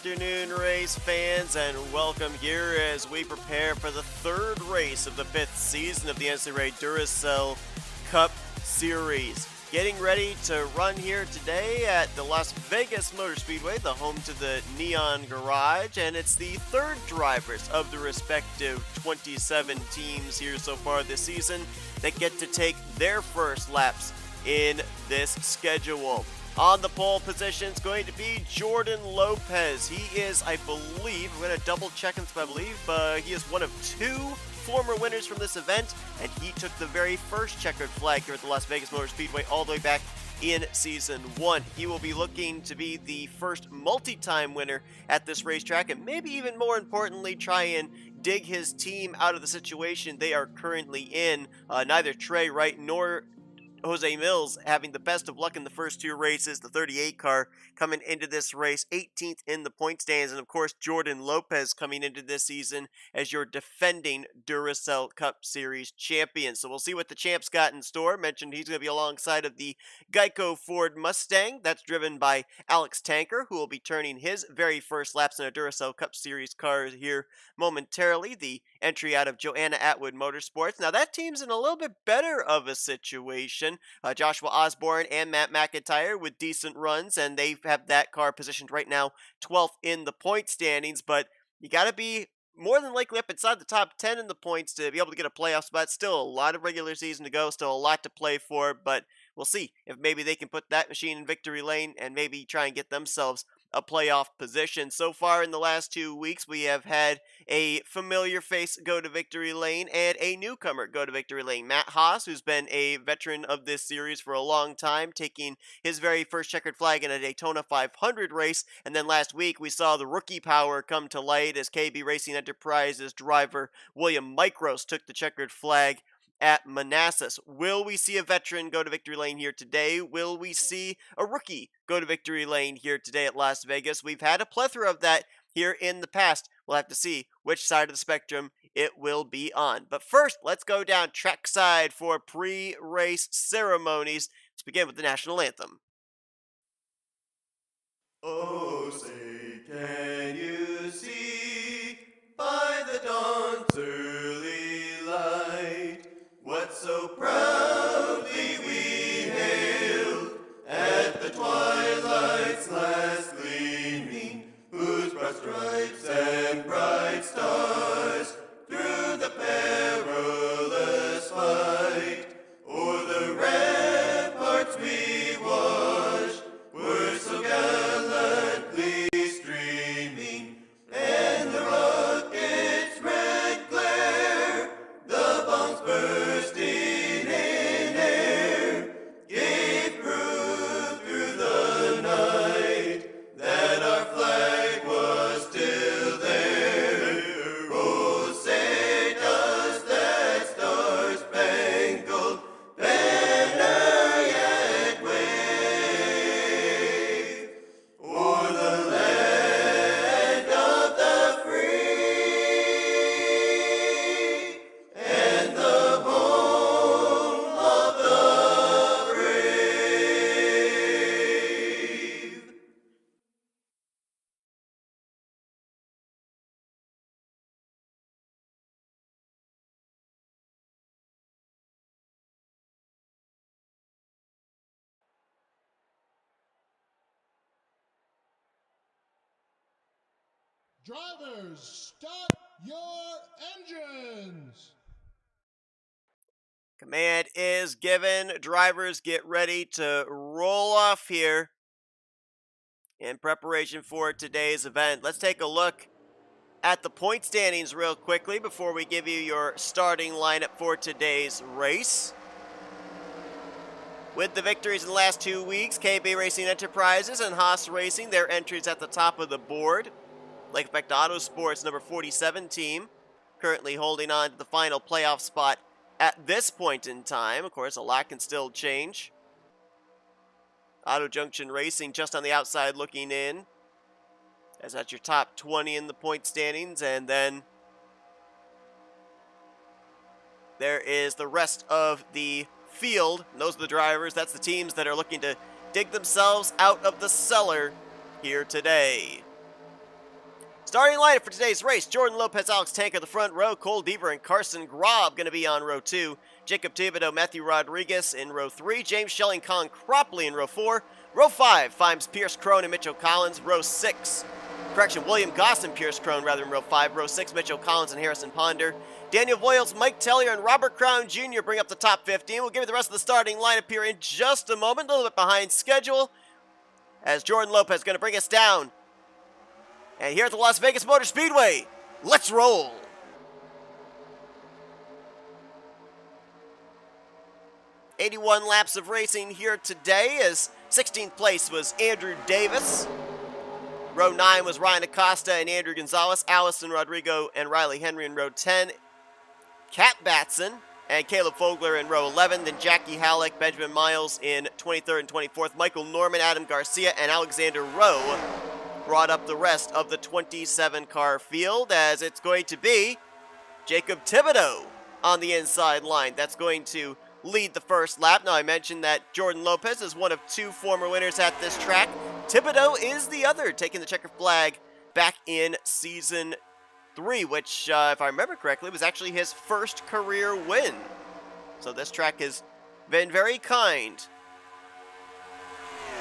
afternoon, race fans, and welcome here as we prepare for the third race of the fifth season of the NNSCRA Duracell Cup Series. Getting ready to run here today at the Las Vegas Motor Speedway, the home to the Neon Garage, and it's the third drivers of the respective 27 teams here so far this season that get to take their first laps in this schedule. On the pole position is going to be Jordan Lopez. He is, I believe, I'm going to double check him, but I believe he is one of two former winners from this event, and he took the very first checkered flag here at the Las Vegas Motor Speedway all the way back in Season 1. He will be looking to be the first multi-time winner at this racetrack, and maybe even more importantly, try and dig his team out of the situation they are currently in. Neither Trey Wright nor Jose Mills having the best of luck in the first two races. The 38 car coming into this race 18th in the point standings, and of course Jordan Lopez coming into this season as your defending Duracell Cup Series champion. So we'll see what the champ's got in store. Mentioned he's going to be alongside of the Geico Ford Mustang that's driven by Alex Tanker, who will be turning his very first laps in a Duracell Cup Series car here momentarily. The entry out of Joanna Atwood Motorsports. Now that team's in a little bit better of a situation. Joshua Osborne and Matt McIntyre with decent runs, and they have that car positioned right now 12th in the point standings, but you got to be more than likely up inside the top 10 in the points to be able to get a playoff spot. Still a lot of regular season to go, still a lot to play for, but we'll see if maybe they can put that machine in victory lane and maybe try and get themselves a playoff position. So far in the last 2 weeks, we have had a familiar face go to victory lane and a newcomer go to victory lane. Matt Haas, who's been a veteran of this series for a long time, taking his very first checkered flag in a Daytona 500 race. And then last week, we saw the rookie power come to light as KB Racing Enterprises driver William Micros took the checkered flag at Manassas. Will we see a veteran go to victory lane here today? Will we see a rookie go to victory lane here today at Las Vegas? We've had a plethora of that here in the past. We'll have to see which side of the spectrum it will be on. But first, let's go down trackside for pre-race ceremonies. Let's begin with the national anthem. Oh, say, can you see by the dawn's early light what so proudly we hailed at the twilight's last gleaming, whose broad stripes and bright stars through the perilous fight o'er the ramparts we watched were so gallantly streaming, and the rocket's red glare, the bombs bursting in air, gave proof through the night that our flag was still there. Oh, say does that star-spangled banner yet wave o'er the land of the free and the home of the brave? Drivers, start your engines! Command is given. Drivers get ready to roll off here in preparation for today's event. Let's take a look at the point standings real quickly before we give you your starting lineup for today's race. With the victories in the last 2 weeks, KB Racing Enterprises and Haas Racing, their entries at the top of the board. Lake Effect Autosports, number 47 team, currently holding on to the final playoff spot at this point in time. Of course, a lot can still change. Auto Junction Racing just on the outside looking in, as that's your top 20 in the point standings. And then there is the rest of the field. And those are the drivers. That's the teams that are looking to dig themselves out of the cellar here today. Starting lineup for today's race: Jordan Lopez, Alex Tanker, the front row. Cole Deaver and Carson Grob going to be on row 2. Jacob Thibodeau, Matthew Rodriguez in row 3. James Shelley and Colin Cropley in row 4. Row 5 finds Pierce Crone and Mitchell Collins. Row 6, William Goss and Pierce Crone rather in row 5. Row 6, Mitchell Collins and Harrison Ponder. Daniel Voiles, Mike Tellier, and Robert Crown Jr. bring up the top 15. We'll give you the rest of the starting lineup here in just a moment. A little bit behind schedule, as Jordan Lopez is going to bring us down. And here at the Las Vegas Motor Speedway, let's roll. "81 laps of racing here today, as 16th place was Andrew Davis. Row 9 was Ryan Acosta and Andrew Gonzalez. Allison Rodrigo and Riley Henry in row 10. Kat Batson and Caleb Fogler in row 11. Then Jackie Halleck, Benjamin Miles in 23rd and 24th. Michael Norman, Adam Garcia, and Alexander Rowe brought up the rest of the 27-car field, as it's going to be Jacob Thibodeau on the inside line. That's going to lead the first lap. Now, I mentioned that Jordan Lopez is one of 2 former winners at this track. Thibodeau is the other, taking the checkered flag back in Season 3, which, if I remember correctly, was actually his first career win. So this track has been very kind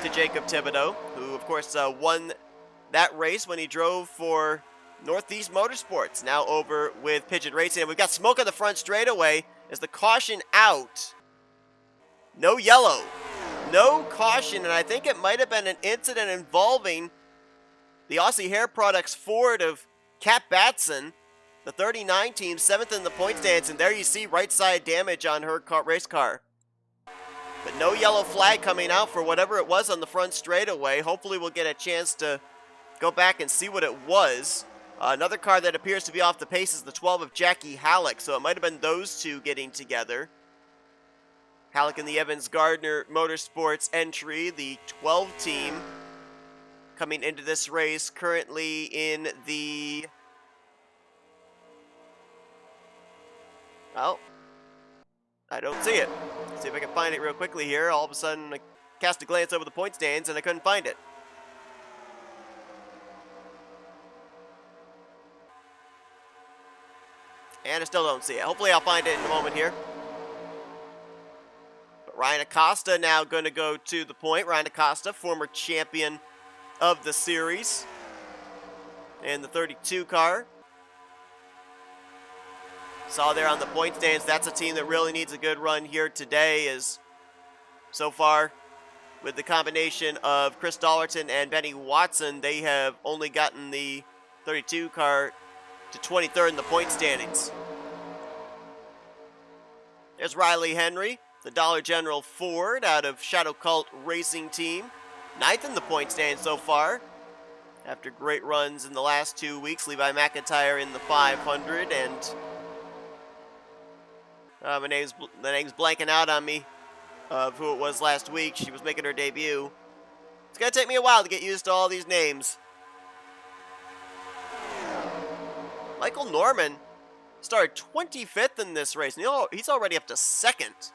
to Jacob Thibodeau, who, of course, won that race when he drove for Northeast Motorsports, now over with Pigeon Racing. And we've got smoke on the front straightaway as the caution out. No yellow. No caution, and I think it might have been an incident involving the Aussie Hair Products Ford of Kat Batson, the 39 team, 7th in the point stands, and there you see right side damage on her race car. But no yellow flag coming out for whatever it was on the front straightaway. Hopefully we'll get a chance to go back and see what it was. Another car that appears to be off the pace is the 12 of Jackie Halleck, so it might have been those two getting together. Halleck in the Evans Gardner Motorsports entry, the 12 team, coming into this race currently in the... Oh, I don't see it. Let's see if I can find it real quickly here. All of a sudden, I cast a glance over the point stands and I couldn't find it. And I still don't see it. Hopefully I'll find it in a moment here. But Ryan Acosta now going to go to the point. Ryan Acosta, former champion of the series in the 32 car. Saw there on the point stands, that's a team that really needs a good run here today, as so far with the combination of Chris Dollerton and Benny Watson, they have only gotten the 32 car to 23rd in the point standings. There's Riley Henry, the Dollar General Ford out of Shadow Cult Racing Team. 9th in the point standings so far, after great runs in the last 2 weeks. Levi McIntyre in the 500, and the name's blanking out on me of who it was last week. She was making her debut. It's going to take me a while to get used to all these names. Michael Norman started 25th in this race, and he's already up to 2nd.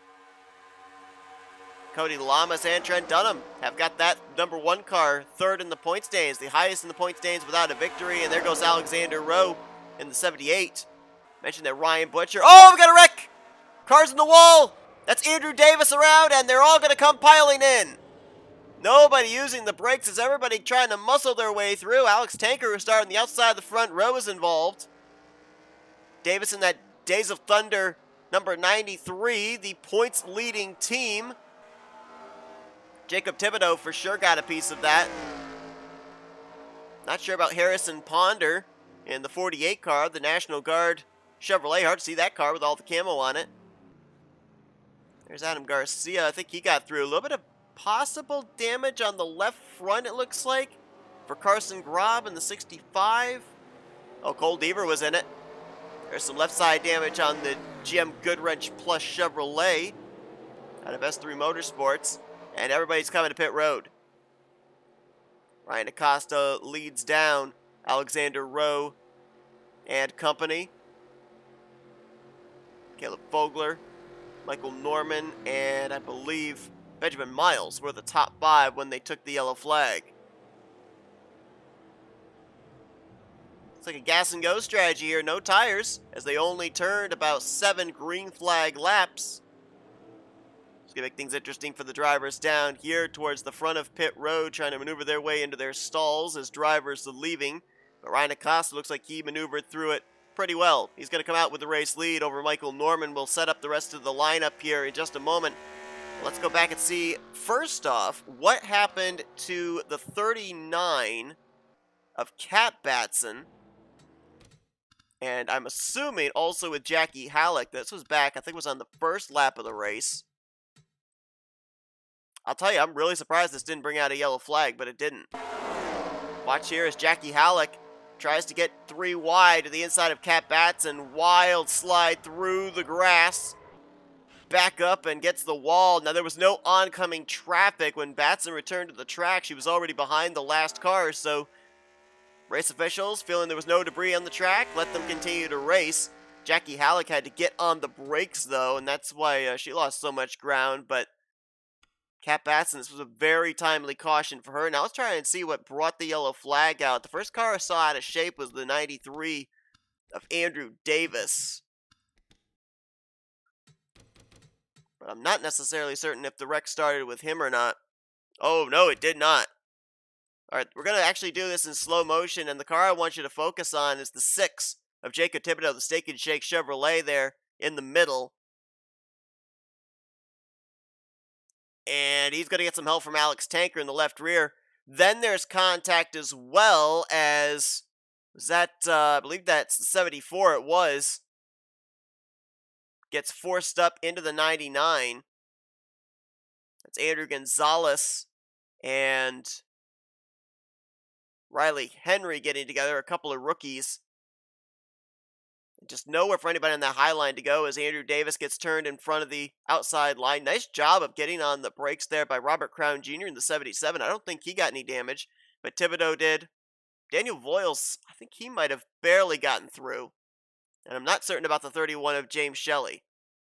Cody Lamas and Trent Dunham have got that number 1 car 3rd in the point standings, the highest in the point standings without a victory. And there goes Alexander Rowe in the 78. Mentioned that Ryan Butcher. Oh, we got a wreck! Cars in the wall! That's Andrew Davis around, and they're all going to come piling in. Nobody using the brakes as everybody trying to muscle their way through. Alex Tanker, who started on the outside of the front row, is involved. Davis in that Days of Thunder number 93, the points leading team. Jacob Thibodeau for sure got a piece of that. Not sure about Harrison Ponder in the 48 car, the National Guard Chevrolet. Hard to see that car with all the camo on it. There's Adam Garcia. I think he got through. A little bit of possible damage on the left front, it looks like, for Carson Grob in the 65. Oh, Cole Deaver was in it. There's some left side damage on the GM Goodwrench Plus Chevrolet out of S3 Motorsports. And everybody's coming to pit road. Ryan Acosta leads down Alexander Rowe and company. Caleb Fogler, Michael Norman, and I believe Benjamin Miles were the top 5 when they took the yellow flag. It's like a gas and go strategy here. No tires, as they only turned about 7 green flag laps. It's going to make things interesting for the drivers down here towards the front of pit road, trying to maneuver their way into their stalls as drivers are leaving. But Ryan Acosta looks like he maneuvered through it pretty well. He's going to come out with the race lead over Michael Norman. We'll set up the rest of the lineup here in just a moment. Let's go back and see, first off, what happened to the 39 of Kat Batson. And I'm assuming also with Jackie Halleck. This was back, I think it was on the first lap of the race. I'll tell you, I'm really surprised this didn't bring out a yellow flag, but it didn't. Watch here as Jackie Halleck tries to get 3 wide to the inside of Kat Batson. Wild slide through the grass. Back up and gets the wall. Now, there was no oncoming traffic when Batson returned to the track. She was already behind the last car, so race officials, feeling there was no debris on the track, let them continue to race. Jackie Halleck had to get on the brakes, though, and that's why she lost so much ground. But Kat Batson, this was a very timely caution for her. Now let's try and see what brought the yellow flag out. The first car I saw out of shape was the 93 of Andrew Davis. But I'm not necessarily certain if the wreck started with him or not. Oh, no, it did not. All right, we're going to actually do this in slow motion, and the car I want you to focus on is the 6 of Jacob Thibodeau, the Steak and Shake Chevrolet there in the middle. And he's going to get some help from Alex Tanker in the left rear. Then there's contact as well as, was that, I believe that's the 74 it was. Gets forced up into the 99. That's Andrew Gonzalez and Riley Henry getting together, a couple of rookies. Just nowhere for anybody on that high line to go as Andrew Davis gets turned in front of the outside line. Nice job of getting on the brakes there by Robert Crown Jr. in the 77. I don't think he got any damage, but Thibodeau did. Daniel Voiles, I think he might have barely gotten through. And I'm not certain about the 31 of James Shelley.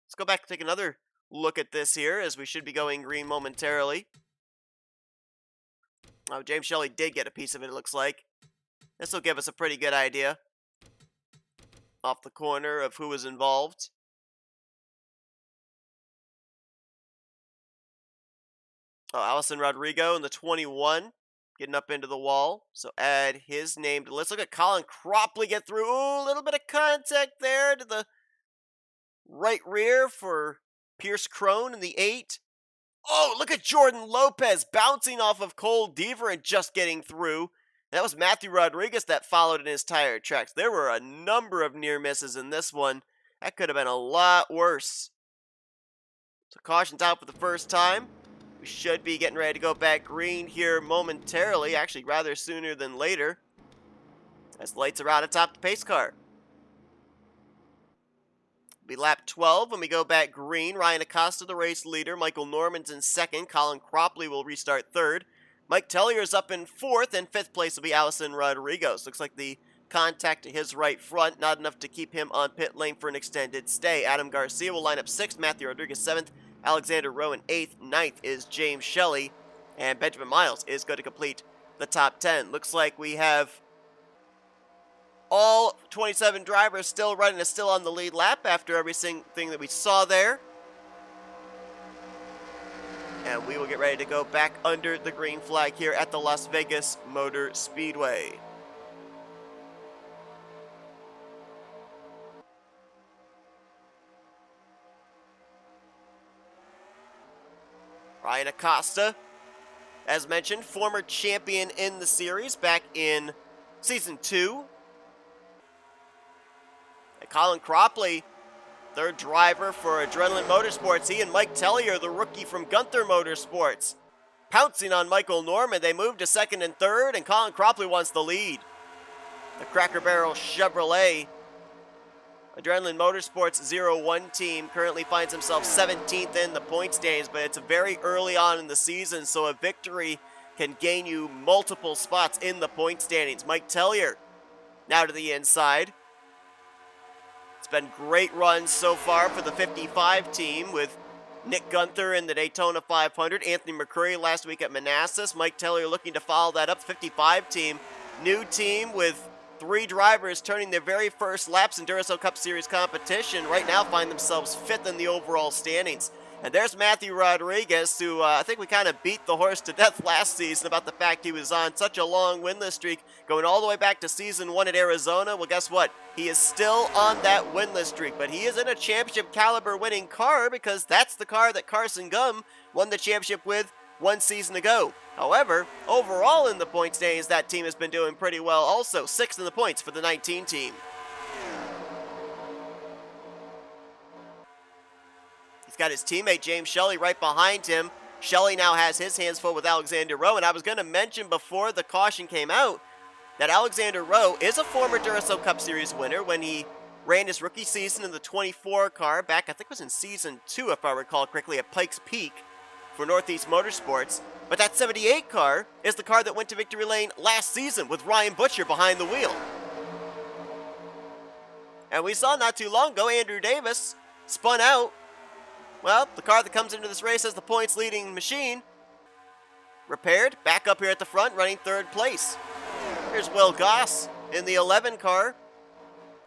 Let's go back and take another look at this here, as we should be going green momentarily. Oh, James Shelley did get a piece of it, it looks like. This will give us a pretty good idea off the corner of who was involved. Oh, Allison Rodrigo in the 21, getting up into the wall. So add his name to the list. Look at Colin Cropley get through. Ooh, a little bit of contact there to the right rear for Pierce Crone in the 8. Oh, look at Jordan Lopez bouncing off of Cole Deaver and just getting through. That was Matthew Rodriguez that followed in his tire tracks. There were a number of near misses in this one. That could have been a lot worse. So caution's out for the first time. We should be getting ready to go back green here momentarily. Actually, rather sooner than later, as lights are out atop the pace car. It'll be lap 12 when we go back green. Ryan Acosta, the race leader. Michael Norman's in second. Colin Cropley will restart third. Mike Tellier's up in fourth, and fifth place will be Allison Rodriguez. Looks like the contact to his right front, not enough to keep him on pit lane for an extended stay. Adam Garcia will line up sixth, Matthew Rodriguez seventh, Alexander Rowan eighth, ninth is James Shelley, and Benjamin Miles is going to complete the top 10. Looks like we have all 27 drivers still running, is still on the lead lap after everything that we saw there. And we will get ready to go back under the green flag here at the Las Vegas Motor Speedway. Ryan Acosta, as mentioned, former champion in the series back in Season 2. And Colin Cropley, third driver for Adrenaline Motorsports. He and Mike Tellier, the rookie from Gunther Motorsports, pouncing on Michael Norman. They moved to second and third, and Colin Cropley wants the lead. The Cracker Barrel Chevrolet Adrenaline Motorsports 01 team currently finds himself 17th in the point standings, but it's very early on in the season, so a victory can gain you multiple spots in the point standings. Mike Tellier now to the inside. It's been great runs so far for the 55 team with Nick Gunther in the Daytona 500, Anthony McCurry last week at Manassas. Mike Tellier looking to follow that up. 55 team, new team with 3 drivers turning their very first laps in Duracell Cup Series competition right now find themselves 5th in the overall standings. And there's Matthew Rodriguez, who I think we kind of beat the horse to death last season about the fact he was on such a long winless streak, going all the way back to season 1 at Arizona. Well, guess what? He is still on that winless streak, but he is in a championship caliber winning car because that's the car that Carson Gum won the championship with 1 season ago. However, overall in the point standings, that team has been doing pretty well also. 6th in the points for the 19 team. He's got his teammate James Shelley right behind him. Shelley now has his hands full with Alexander Rowe, and I was going to mention before the caution came out that Alexander Rowe is a former Duracell Cup Series winner when he ran his rookie season in the 24 car back, I think it was in season 2 if I recall correctly, at Pikes Peak for Northeast Motorsports. But that 78 car is the car that went to victory lane last season with Ryan Butcher behind the wheel. And we saw not too long ago Andrew Davis spun out. Well, the car that comes into this race as the points leading machine. Repaired, back up here at the front, running 3rd place. Here's Will Goss in the 11 car.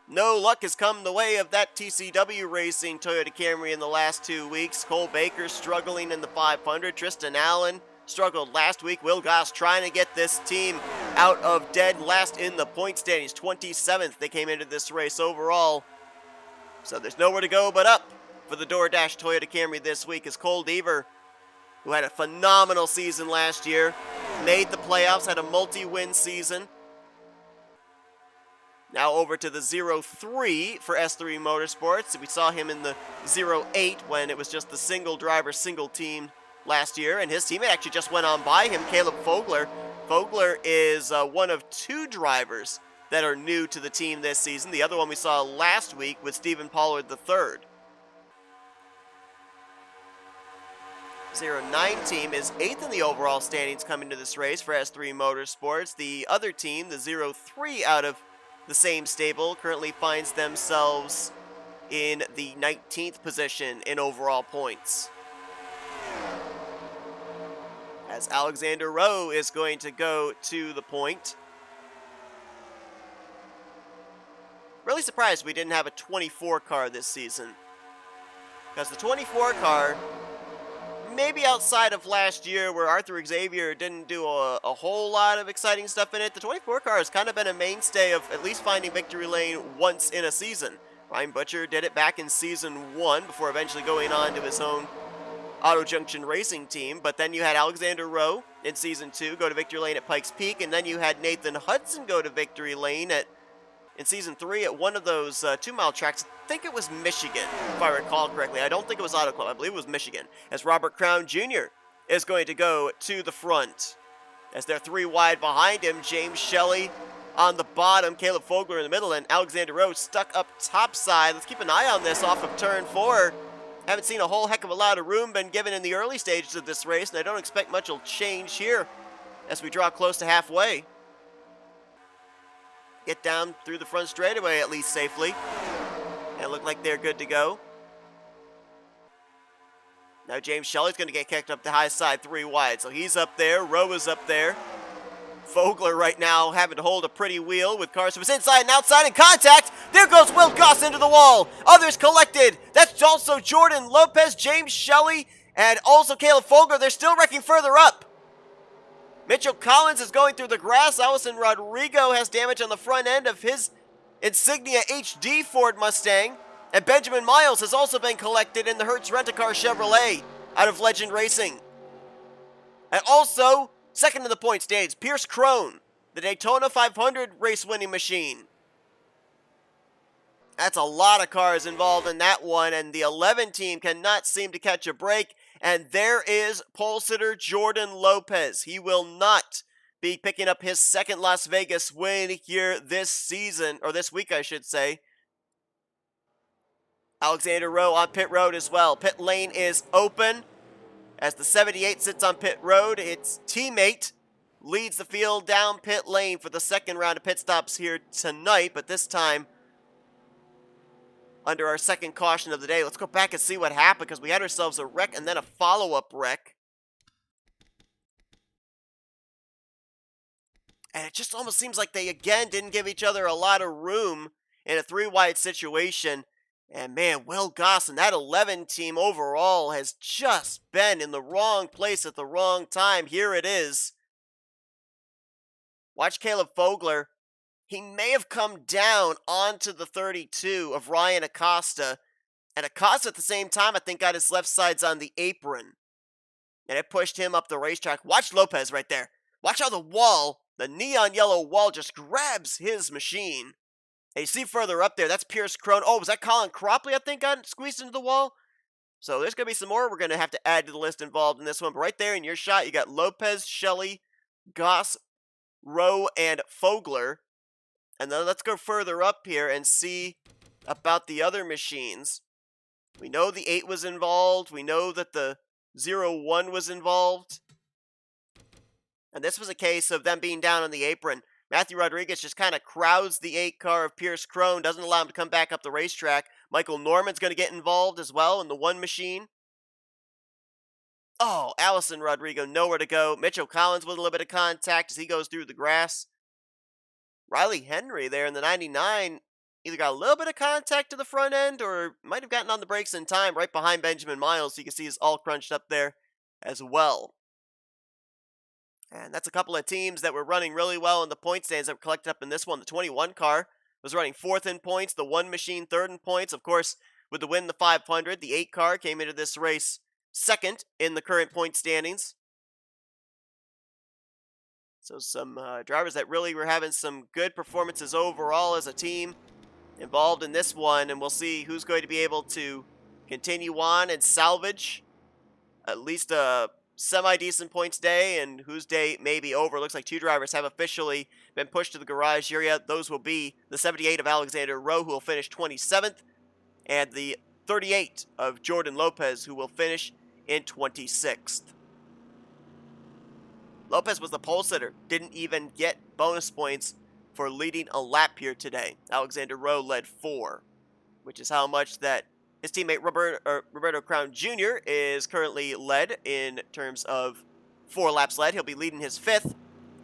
No luck has come the way of that TCW Racing Toyota Camry in the last 2 weeks. Cole Baker struggling in the 500. Tristan Allen struggled last week. Will Goss trying to get this team out of dead last in the point standings. 27th they came into this race overall. So there's nowhere to go but up for the DoorDash Toyota Camry this week as Cole Deaver, who had a phenomenal season last year, made the playoffs, had a multi-win season. Now over to the 03 for S3 Motorsports. We saw him in the 08 when it was just the single driver, single team last year, and his teammate actually just went on by him, Caleb Fogler. Fogler is one of 2 drivers that are new to the team this season. The other one we saw last week with Stephen Pollard III. 09 team is 8th in the overall standings coming to this race for S3 Motorsports. The other team, the 03 out of the same stable, currently finds themselves in the 19th position in overall points. As Alexander Rowe is going to go to the point. Really surprised we didn't have a 24 car this season, because the 24 car, maybe outside of last year where Arthur Xavier didn't do a whole lot of exciting stuff in it, the 24 car has kind of been a mainstay of at least finding victory lane once in a season. Ryan Butcher did it back in season 1 before eventually going on to his own Auto Junction Racing team. But then you had Alexander Rowe in season 2 go to victory lane at Pikes Peak, and then you had Nathan Hudson go to victory lane in season 3 at one of those 2-mile tracks. I think it was Michigan, if I recall correctly. I don't think it was Auto Club. I believe it was Michigan. As Robert Crown Jr. is going to go to the front. As they're 3 wide behind him, James Shelley on the bottom, Caleb Fogler in the middle, and Alexander Rowe stuck up top side. Let's keep an eye on this off of turn 4. Haven't seen a whole heck of a lot of room been given in the early stages of this race, and I don't expect much will change here as we draw close to halfway. Get down through the front straightaway at least safely. And look like they're good to go. Now James Shelley's going to get kicked up the high side 3 wide. So he's up there. Rowe is up there. Fogler right now having to hold a pretty wheel with cars from inside and outside in contact. There goes Will Goss into the wall. Others collected. That's also Jordan Lopez, James Shelley, and also Caleb Fogler. They're still wrecking further up. Mitchell Collins is going through the grass. Allison Rodrigo has damage on the front end of his Insignia HD Ford Mustang. And Benjamin Miles has also been collected in the Hertz Rent-A-Car Chevrolet out of Legend Racing. And also, second in the point standings, Pierce Crone, the Daytona 500 race-winning machine. That's a lot of cars involved in that one, and the 11 team cannot seem to catch a break. And there is pole sitter Jordan Lopez. He will not be picking up his second Las Vegas win here this season, or this week I should say. Alexander Rowe on pit road as well. Pit lane is open as the 78 sits on pit road. Its teammate leads the field down pit lane for the second round of pit stops here tonight, but this time under our second caution of the day. Let's go back and see what happened, because we had ourselves a wreck and then a follow-up wreck. And it just almost seems like they, again, didn't give each other a lot of room in a three-wide situation. And man, Will Goss and that 11 team overall has just been in the wrong place at the wrong time. Here it is. Watch Caleb Fogler. He may have come down onto the 32 of Ryan Acosta. And Acosta at the same time, I think, got his left sides on the apron. And it pushed him up the racetrack. Watch Lopez right there. Watch how the wall, the neon yellow wall, just grabs his machine. And you see further up there, that's Pierce Crone. Oh, was that Colin Cropley, I think, got squeezed into the wall? So there's going to be some more we're going to have to add to the list involved in this one. But right there in your shot, you got Lopez, Shelley, Goss, Rowe, and Fogler. And then let's go further up here and see about the other machines. We know the 8 was involved. We know that the 0-1 was involved. And this was a case of them being down on the apron. Matthew Rodriguez just kind of crowds the 8 car of Pierce Crone, doesn't allow him to come back up the racetrack. Michael Norman's going to get involved as well in the 1 machine. Oh, Allison Rodrigo, nowhere to go. Mitchell Collins with a little bit of contact as he goes through the grass. Riley Henry there in the 99 either got a little bit of contact to the front end or might have gotten on the brakes in time right behind Benjamin Miles. So you can see he's all crunched up there as well. And that's a couple of teams that were running really well in the point stands that were collected up in this one. The 21 car was running 4th in points. The 1 machine 3rd in points. Of course, with the win, the 500, the 8 car came into this race 2nd in the current point standings. So some drivers that really were having some good performances overall as a team involved in this one. And we'll see who's going to be able to continue on and salvage at least a semi-decent points day, and whose day may be over. Looks like 2 drivers have officially been pushed to the garage area. Those will be the 78 of Alexander Rowe, who will finish 27th, and the 38 of Jordan Lopez, who will finish in 26th. Lopez was the pole sitter, didn't even get bonus points for leading a lap here today. Alexander Rowe led 4, which is how much that his teammate Roberto Crown Jr. is currently led in terms of 4 laps led. He'll be leading his 5th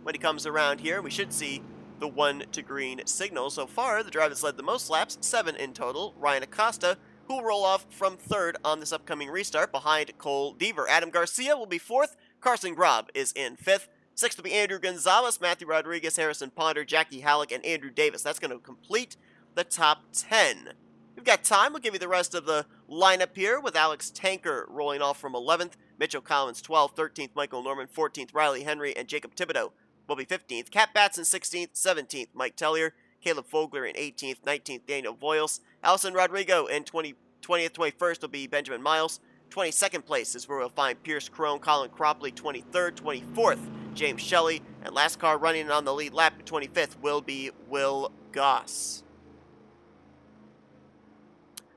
when he comes around here. We should see the 1 to green signal. So far, the driver that's led the most laps, 7 in total, Ryan Acosta, who will roll off from 3rd on this upcoming restart behind Cole Deaver. Adam Garcia will be 4th. Carson Grob is in 5th. 6th will be Andrew Gonzalez, Matthew Rodriguez, Harrison Ponder, Jackie Halleck, and Andrew Davis. That's going to complete the top 10. We've got time. We'll give you the rest of the lineup here with Alex Tanker rolling off from 11th, Mitchell Collins 12th, 13th Michael Norman, 14th Riley Henry, and Jacob Thibodeau will be 15th. Cat Batson 16th, 17th Mike Tellier, Caleb Fogler in 18th, 19th Daniel Voyles, Allison Rodrigo in 20th, 21st will be Benjamin Miles. 22nd place is where we'll find Pierce Crone, Colin Cropley 23rd, 24th James Shelley, and last car running on the lead lap at 25th will be Will Goss.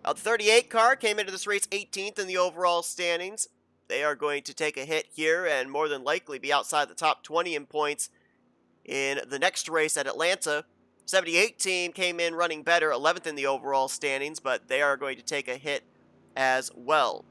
The 38 car came into this race 18th in the overall standings. They are going to take a hit here and more than likely be outside the top 20 in points in the next race at Atlanta. 78 team came in running better, 11th in the overall standings, but they are going to take a hit as well.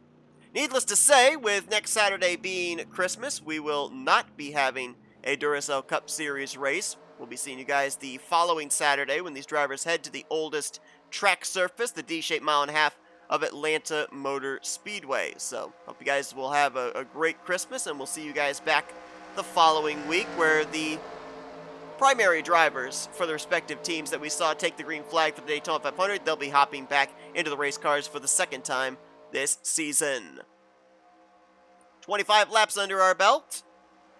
Needless to say, with next Saturday being Christmas, we will not be having a Duracell Cup Series race. We'll be seeing you guys the following Saturday when these drivers head to the oldest track surface, the D-shaped mile and a half of Atlanta Motor Speedway. So, hope you guys will have a great Christmas, and we'll see you guys back the following week where the primary drivers for the respective teams that we saw take the green flag for the Daytona 500, they'll be hopping back into the race cars for the 2nd time this season. 25 laps under our belt.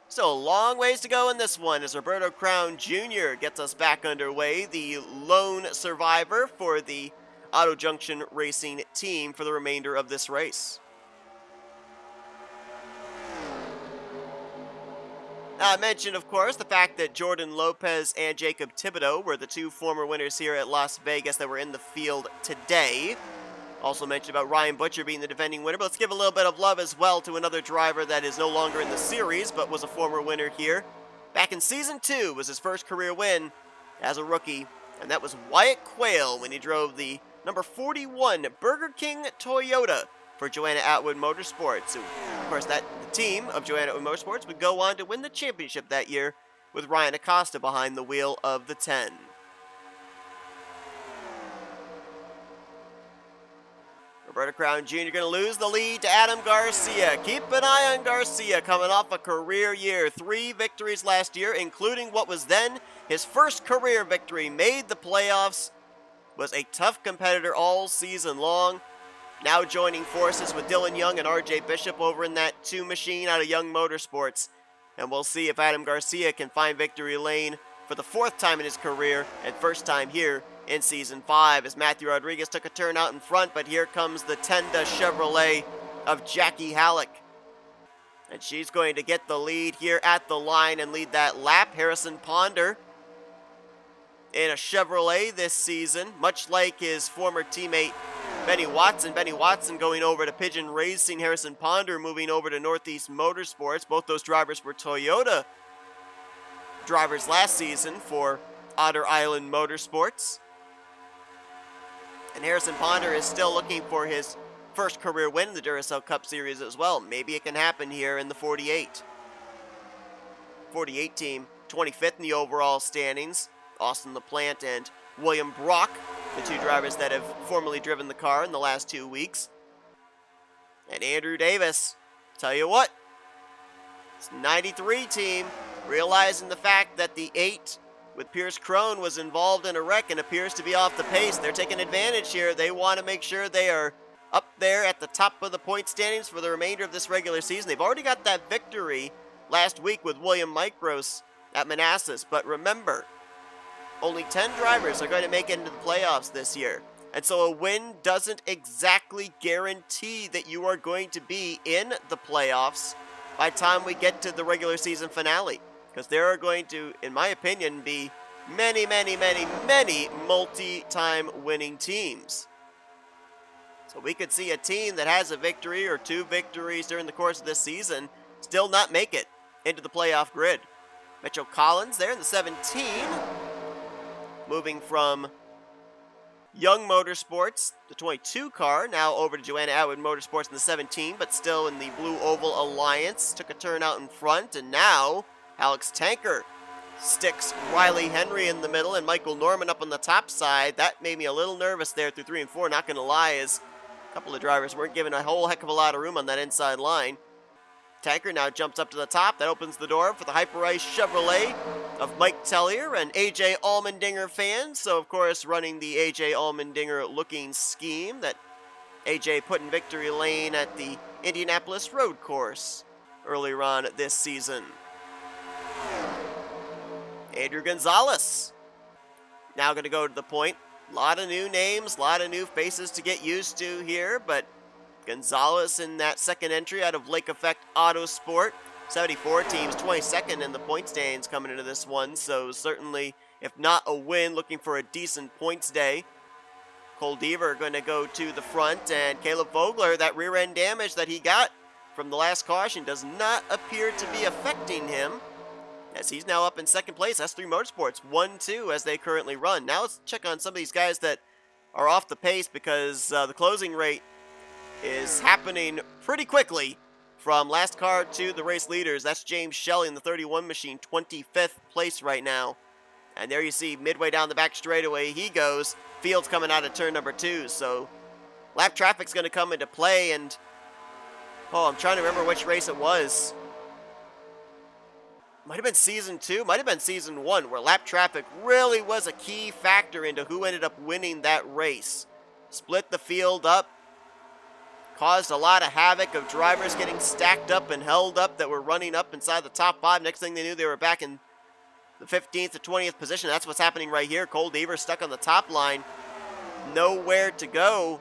Still a long ways to go in this one as Roberto Crown Jr. gets us back underway, the lone survivor for the Auto Junction Racing team for the remainder of this race. Now, I mentioned, of course, the fact that Jordan Lopez and Jacob Thibodeau were the 2 former winners here at Las Vegas that were in the field today. Also mentioned about Ryan Butcher being the defending winner, but let's give a little bit of love as well to another driver that is no longer in the series, but was a former winner here. Back in Season 2 was his first career win as a rookie, and that was Wyatt Quayle when he drove the number 41 Burger King Toyota for Joanna Atwood Motorsports. So, of course, the team of Joanna Atwood Motorsports would go on to win the championship that year with Ryan Acosta behind the wheel of the 10. Roberto Crown Jr. going to lose the lead to Adam Garcia. Keep an eye on Garcia coming off a career year. 3 victories last year, including what was then his first career victory. Made the playoffs. Was a tough competitor all season long. Now joining forces with Dylan Young and RJ Bishop over in that 2 machine out of Young Motorsports. And we'll see if Adam Garcia can find victory lane for the 4th time in his career and first time here in Season 5 as Matthew Rodriguez took a turn out in front, but here comes the Tenda Chevrolet of Jackie Halleck. And she's going to get the lead here at the line and lead that lap. Harrison Ponder in a Chevrolet this season, much like his former teammate Benny Watson. Benny Watson going over to Pigeon Racing, Harrison Ponder moving over to Northeast Motorsports. Both those drivers were Toyota drivers last season for Otter Island Motorsports. And Harrison Ponder is still looking for his first career win in the Duracell Cup Series as well. Maybe it can happen here in the 48. 48 team, 25th in the overall standings. Austin LaPlante and William Brock, the 2 drivers that have formerly driven the car in the last 2 weeks. And Andrew Davis, tell you what, it's 93 team, realizing the fact that the 8 with Pierce Crone was involved in a wreck and appears to be off the pace. They're taking advantage here. They want to make sure they are up there at the top of the point standings for the remainder of this regular season. They've already got that victory last week with William Micros at Manassas. But remember, only 10 drivers are going to make it into the playoffs this year. And so a win doesn't exactly guarantee that you are going to be in the playoffs by the time we get to the regular season finale. Because there are going to, in my opinion, be many multi-time winning teams. So we could see a team that has a victory or 2 victories during the course of this season still not make it into the playoff grid. Mitchell Collins there in the 17. Moving from Young Motorsports, the 22 car, now over to Joanna Atwood Motorsports in the 17, but still in the Blue Oval Alliance. Took a turn out in front, and now Alex Tanker sticks Riley Henry in the middle and Michael Norman up on the top side. That made me a little nervous there through 3 and 4, not going to lie, as a couple of drivers weren't given a whole heck of a lot of room on that inside line. Tanker now jumps up to the top. That opens the door for the Hyperice Chevrolet of Mike Tellier and AJ Allmendinger fans. So, of course, running the AJ Allmendinger looking scheme that AJ put in victory lane at the Indianapolis Road Course earlier on this season. Andrew Gonzalez now going to go to the point. A lot of new names, a lot of new faces to get used to here, but Gonzalez in that second entry out of Lake Effect Autosport. 74 teams, 22nd in the point standings coming into this one, so certainly, if not a win, looking for a decent points day. Cole Deaver going to go to the front, and Caleb Vogler, that rear end damage that he got from the last caution does not appear to be affecting him, as he's now up in second place. S3 Motorsports 1-2 as they currently run. Now let's check on some of these guys that are off the pace, because the closing rate is happening pretty quickly from last car to the race leaders. That's James Shelley in the 31 machine, 25th place right now. And there you see midway down the back straightaway he goes. Fields coming out of turn number 2, so lap traffic's going to come into play. And I'm trying to remember which race it was. Might have been season 2, might have been season 1, where lap traffic really was a key factor into who ended up winning that race. Split the field up, caused a lot of havoc of drivers getting stacked up and held up that were running up inside the top 5. Next thing they knew, they were back in the 15th to 20th position. That's what's happening right here. Cole Deaver stuck on the top line, nowhere to go.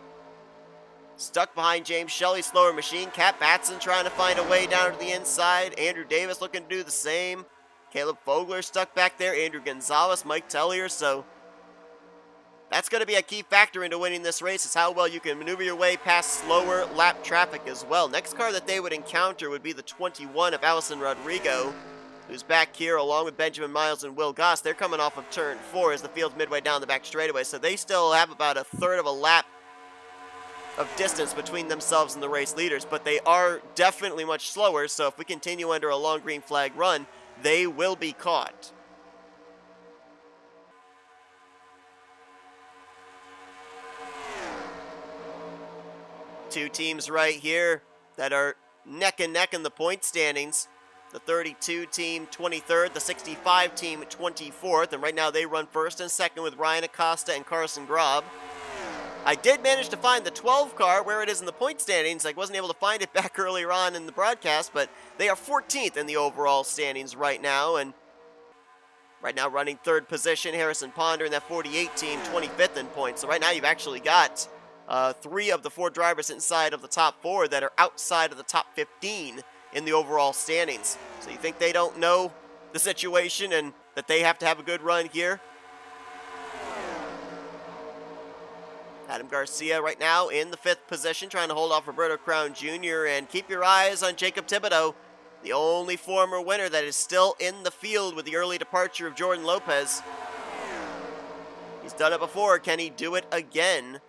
Stuck behind James Shelley's slower machine. Cat Batson trying to find a way down to the inside. Andrew Davis looking to do the same. Caleb Vogler stuck back there. Andrew Gonzalez, Mike Tellier. So that's going to be a key factor into winning this race, is how well you can maneuver your way past slower lap traffic as well. Next car that they would encounter would be the 21 of Allison Rodrigo, who's back here along with Benjamin Miles and Will Goss. They're coming off of turn 4 as the field's midway down the back straightaway, so they still have about a third of a lap of distance between themselves and the race leaders, but they are definitely much slower. So if we continue under a long green flag run, they will be caught. Two teams right here that are neck and neck in the point standings. The 32 team 23rd, the 65 team 24th, and right now they run first and second with Ryan Acosta and Carson Grob. I did manage to find the 12 car where it is in the point standings. I wasn't able to find it back earlier on in the broadcast, but they are 14th in the overall standings right now, and right now running third position, Harrison Ponder in that 48 team 25th in points. So right now you've actually got 3 of the 4 drivers inside of the top 4 that are outside of the top 15 in the overall standings. So you think they don't know the situation and that they have to have a good run here? Adam Garcia right now in the 5th position, trying to hold off Roberto Crown Jr. And keep your eyes on Jacob Thibodeau, the only former winner that is still in the field with the early departure of Jordan Lopez. He's done it before. Can he do it again?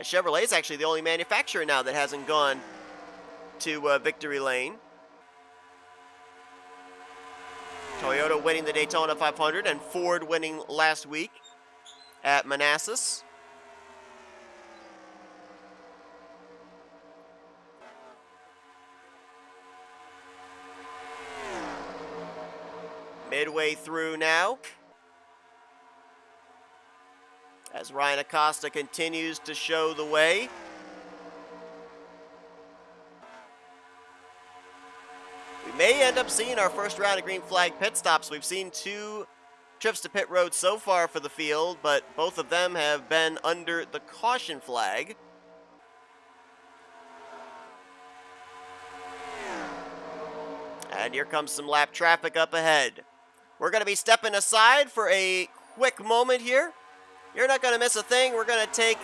Chevrolet is actually the only manufacturer now that hasn't gone to victory lane. Toyota winning the Daytona 500 and Ford winning last week at Manassas. Midway through now, as Ryan Acosta continues to show the way. We may end up seeing our first round of green flag pit stops. We've seen 2 trips to pit road so far for the field, but both of them have been under the caution flag. And here comes some lap traffic up ahead. We're going to be stepping aside for a quick moment here. You're not going to miss a thing. We're going to take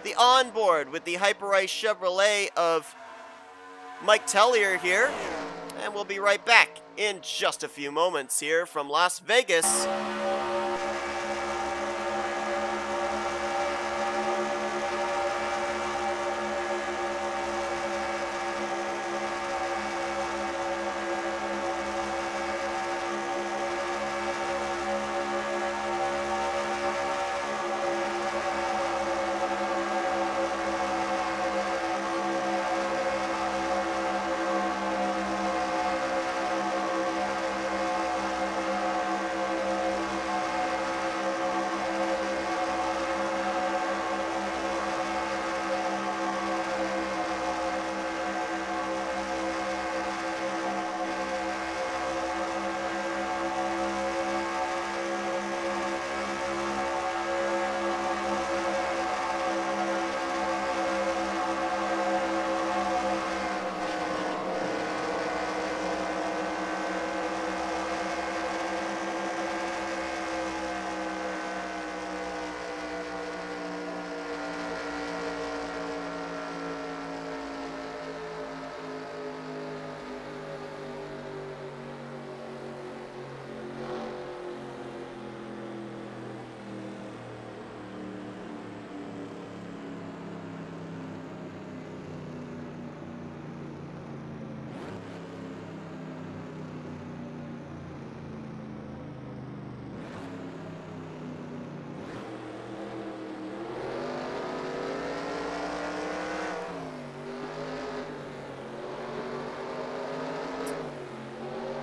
the onboard with the Hyperice Chevrolet of Mike Tellier here. And we'll be right back in just a few moments here from Las Vegas.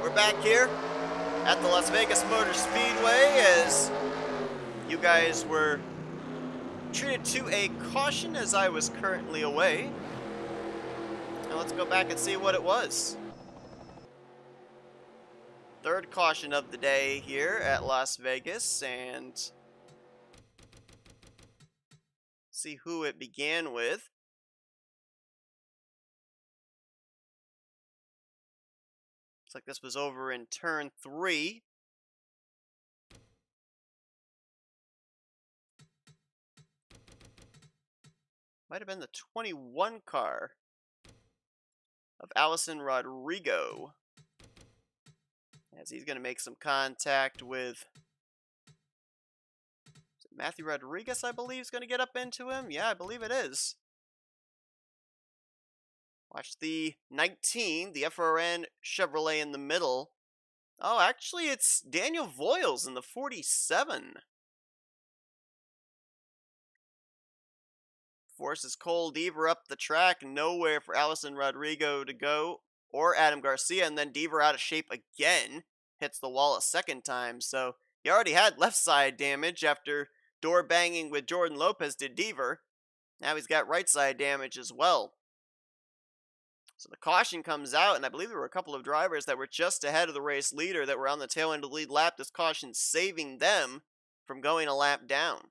We're back here at the Las Vegas Motor Speedway as you guys were treated to a caution as I was currently away. Now let's go back and see what it was. Third caution of the day here at Las Vegas, and see who it began with. Looks like this was over in turn 3. Might have been the 21 car of Allison Rodrigo, as he's going to make some contact with Matthew Rodriguez, I believe, is going to get up into him. Yeah, I believe it is. Watch the 19, the FRN Chevrolet in the middle. Oh, actually, it's Daniel Voiles in the 47. Forces Cole Deaver up the track. Nowhere for Allison Rodrigo to go. Or Adam Garcia. And then Deaver out of shape again. Hits the wall a second time. So he already had left side damage after door banging with Jordan Lopez did Deaver. Now he's got right side damage as well. So the caution comes out, and I believe there were a couple of drivers that were just ahead of the race leader that were on the tail end of the lead lap. This caution saving them from going a lap down.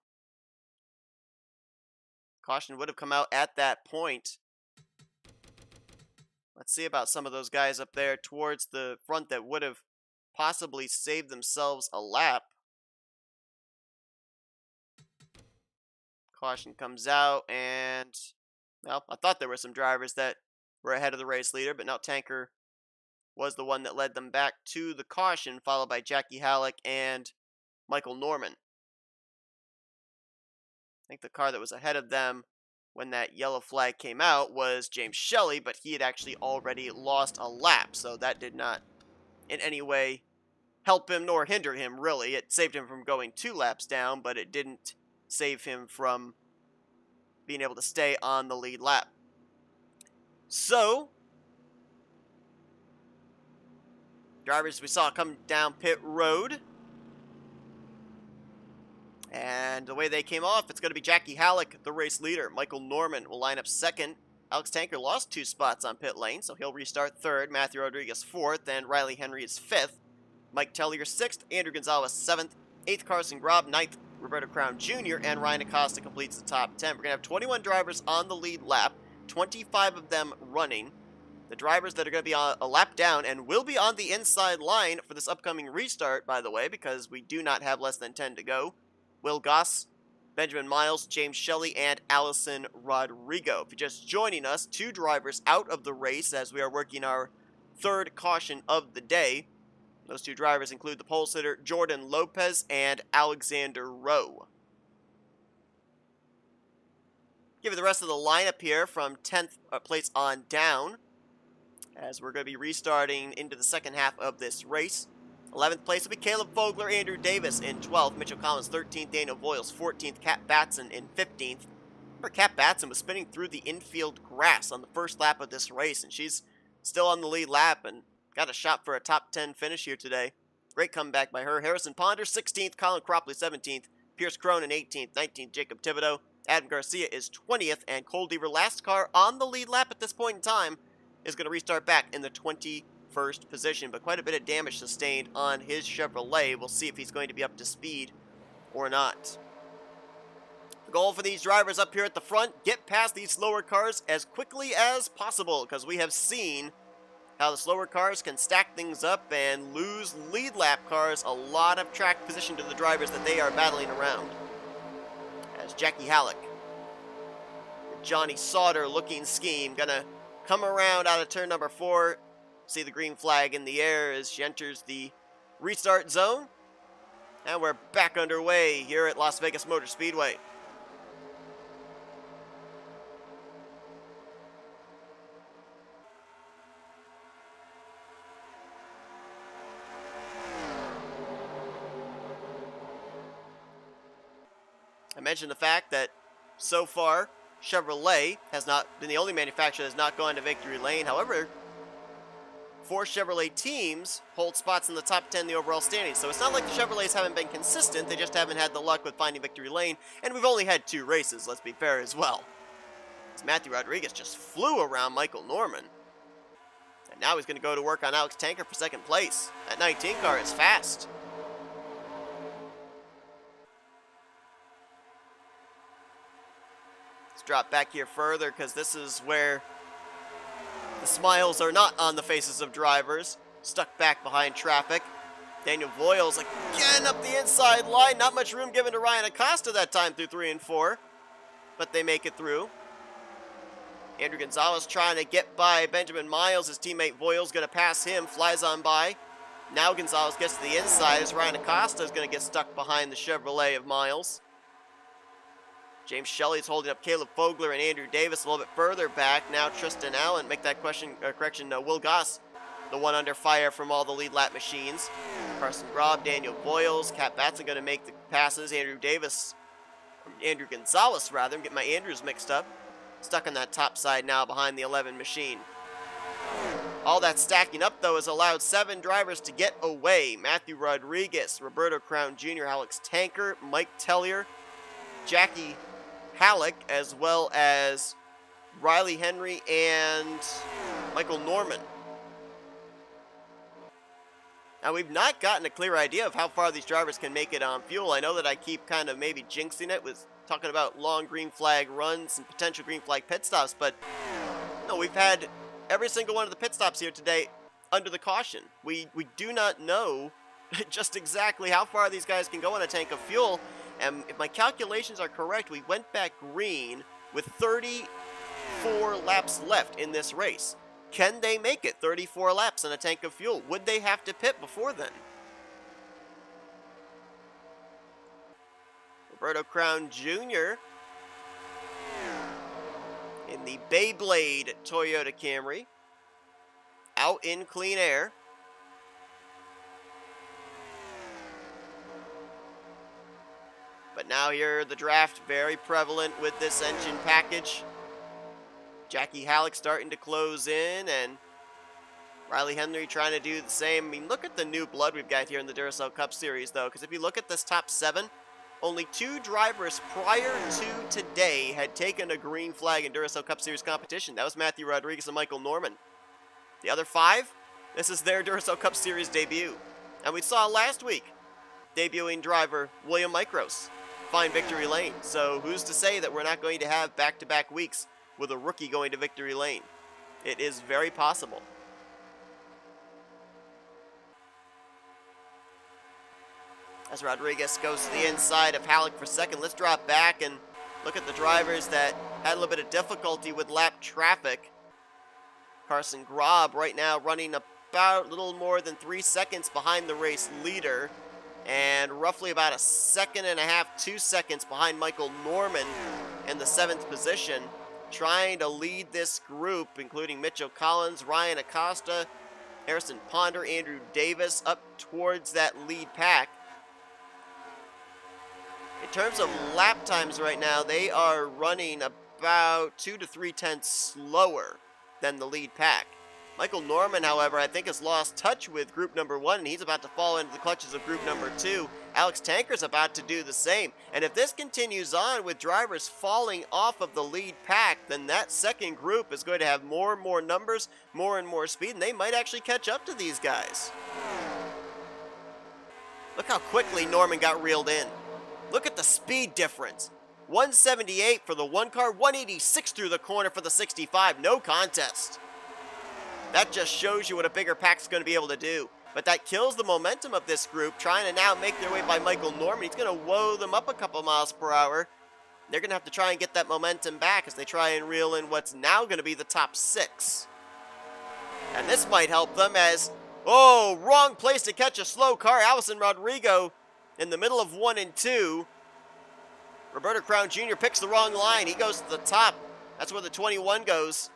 Caution would have come out at that point. Let's see about some of those guys up there towards the front that would have possibly saved themselves a lap. Caution comes out, and, well, I thought there were some drivers that were ahead of the race leader, but now Tanker was the one that led them back to the caution, followed by Jackie Halleck and Michael Norman. I think the car that was ahead of them when that yellow flag came out was James Shelley, but he had actually already lost a lap, so that did not in any way help him nor hinder him, really. It saved him from going 2 laps down, but it didn't save him from being able to stay on the lead lap. So, drivers we saw come down pit road. And the way they came off, it's going to be Jackie Halleck, the race leader. Michael Norman will line up second. Alex Tanker lost 2 spots on pit lane, so he'll restart third. Matthew Rodriguez 4th, and Riley Henry is 5th. Mike Tellier 6th, Andrew Gonzalez 7th, 8th Carson Grob 9th, Roberto Crown Jr., and Ryan Acosta completes the top 10. We're going to have 21 drivers on the lead lap, 25 of them running. The drivers that are going to be on a lap down and will be on the inside line for this upcoming restart, by the way, because we do not have less than 10 to go. Will Goss, Benjamin Miles, James Shelley, and Allison Rodrigo. If you're just joining us, 2 drivers out of the race as we are working our third caution of the day. Those 2 drivers include the pole sitter Jordan Lopez and Alexander Rowe. Give you the rest of the lineup here from 10th place on down, as we're going to be restarting into the second half of this race. 11th place will be Caleb Vogler, Andrew Davis in 12th, Mitchell Collins 13th, Daniel Voiles 14th, Kat Batson in 15th. Remember, Kat Batson was spinning through the infield grass on the first lap of this race, and she's still on the lead lap and got a shot for a top 10 finish here today. Great comeback by her. Harrison Ponder 16th, Colin Cropley 17th, Pierce Cronin 18th, 19th, Jacob Thibodeau. Adam Garcia is 20th, and Cole Deaver, last car on the lead lap at this point in time, is going to restart back in the 21st position, but quite a bit of damage sustained on his Chevrolet. We'll see if he's going to be up to speed or not. The goal for these drivers up here at the front, get past these slower cars as quickly as possible, because we have seen how the slower cars can stack things up and lose lead lap cars a lot of track position to the drivers that they are battling around. As Jackie Halleck, the Johnny Sauter looking scheme, gonna come around out of turn number 4. See the green flag in the air as she enters the restart zone. And we're back underway here at Las Vegas Motor Speedway. I mentioned the fact that so far, Chevrolet has not been the only manufacturer that has not gone to victory lane. However, 4 Chevrolet teams hold spots in the top 10 in the overall standings. So it's not like the Chevrolets haven't been consistent, they just haven't had the luck with finding victory lane. And we've only had 2 races, let's be fair as well. As Matthew Rodriguez just flew around Michael Norman. And now he's going to go to work on Alex Tanker for second place. That 19 car is fast. Let's drop back here further because this is where the smiles are not on the faces of drivers. Stuck back behind traffic. Daniel Voiles again up the inside line. Not much room given to Ryan Acosta that time through 3 and 4. But they make it through. Andrew Gonzalez trying to get by Benjamin Miles. His teammate Voiles going to pass him. Flies on by. Now Gonzalez gets to the inside as Ryan Acosta is going to get stuck behind the Chevrolet of Miles. James Shelley's holding up Caleb Fogler and Andrew Davis a little bit further back. Now Tristan Allen, make that correction, Will Goss, the one under fire from all the lead lap machines. Carson Grob, Daniel Boyles, Cat Batson going to make the passes. Andrew Gonzalez, rather. I'm getting my Andrews mixed up. Stuck on that top side now behind the 11 machine. All that stacking up, though, has allowed 7 drivers to get away. Matthew Rodriguez, Roberto Crown Jr., Alex Tanker, Mike Tellier, Jackie Halleck, as well as Riley Henry and Michael Norman. Now, we've not gotten a clear idea of how far these drivers can make it on fuel. I know that I keep kind of maybe jinxing it with talking about long green flag runs and potential green flag pit stops, but no, we've had every single one of the pit stops here today under the caution. We do not know just exactly how far these guys can go on a tank of fuel. And if my calculations are correct, we went back green with 34 laps left in this race. Can they make it 34 laps on a tank of fuel? Would they have to pit before then? Roberto Crown Jr. in the Beyblade Toyota Camry, out in clean air. But now here, the draft very prevalent with this engine package. Jackie Halleck starting to close in, and Riley Henry trying to do the same. I mean, look at the new blood we've got here in the Duracell Cup Series, though, because if you look at this top 7, only 2 drivers prior to today had taken a green flag in Duracell Cup Series competition. That was Matthew Rodriguez and Michael Norman. The other 5, this is their Duracell Cup Series debut. And we saw last week, debuting driver William Micros find victory lane. So who's to say that we're not going to have back-to-back weeks with a rookie going to victory lane? It is very possible. As Rodriguez goes to the inside of Halleck for second, let's drop back and look at the drivers that had a little bit of difficulty with lap traffic. Carson Grob right now running about a little more than 3 seconds behind the race leader, and roughly about 1.5 seconds, 2 seconds behind Michael Norman in the 7th position, trying to lead this group, including Mitchell Collins, Ryan Acosta, Harrison Ponder, Andrew Davis, up towards that lead pack. In terms of lap times right now, they are running about 2 to 3 tenths slower than the lead pack. Michael Norman, however, I think has lost touch with group number 1, and he's about to fall into the clutches of group number 2. Alex Tanker's about to do the same. And if this continues on with drivers falling off of the lead pack, then that second group is going to have more and more numbers, more and more speed, and they might actually catch up to these guys. Look how quickly Norman got reeled in. Look at the speed difference. 178 for the 1 car, 186 through the corner for the 65. No contest. That just shows you what a bigger pack's going to be able to do. But that kills the momentum of this group, trying to now make their way by Michael Norman. He's going to woe them up a couple miles per hour. They're going to have to try and get that momentum back as they try and reel in what's now going to be the top 6. And this might help them as, oh, wrong place to catch a slow car. Allison Rodrigo in the middle of 1 and 2. Roberto Crown Jr. picks the wrong line. He goes to the top. That's where the 21 goes.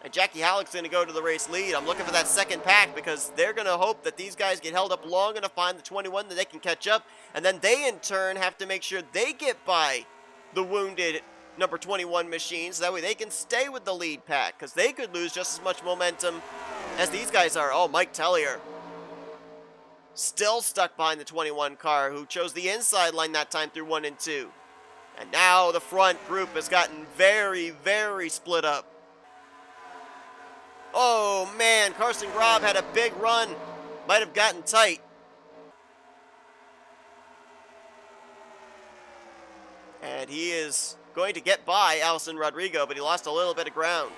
And Jackie Halleck's going to go to the race lead. I'm looking for that second pack because they're going to hope that these guys get held up long enough behind the 21 that they can catch up. And then they, in turn, have to make sure they get by the wounded number 21 machines. That way they can stay with the lead pack because they could lose just as much momentum as these guys are. Oh, Mike Tellier still stuck behind the 21 car, who chose the inside line that time through 1 and 2. And now the front group has gotten very, very split up. Oh man, Carson Grob had a big run. Might have gotten tight. And he is going to get by Allison Rodrigo, but he lost a little bit of ground.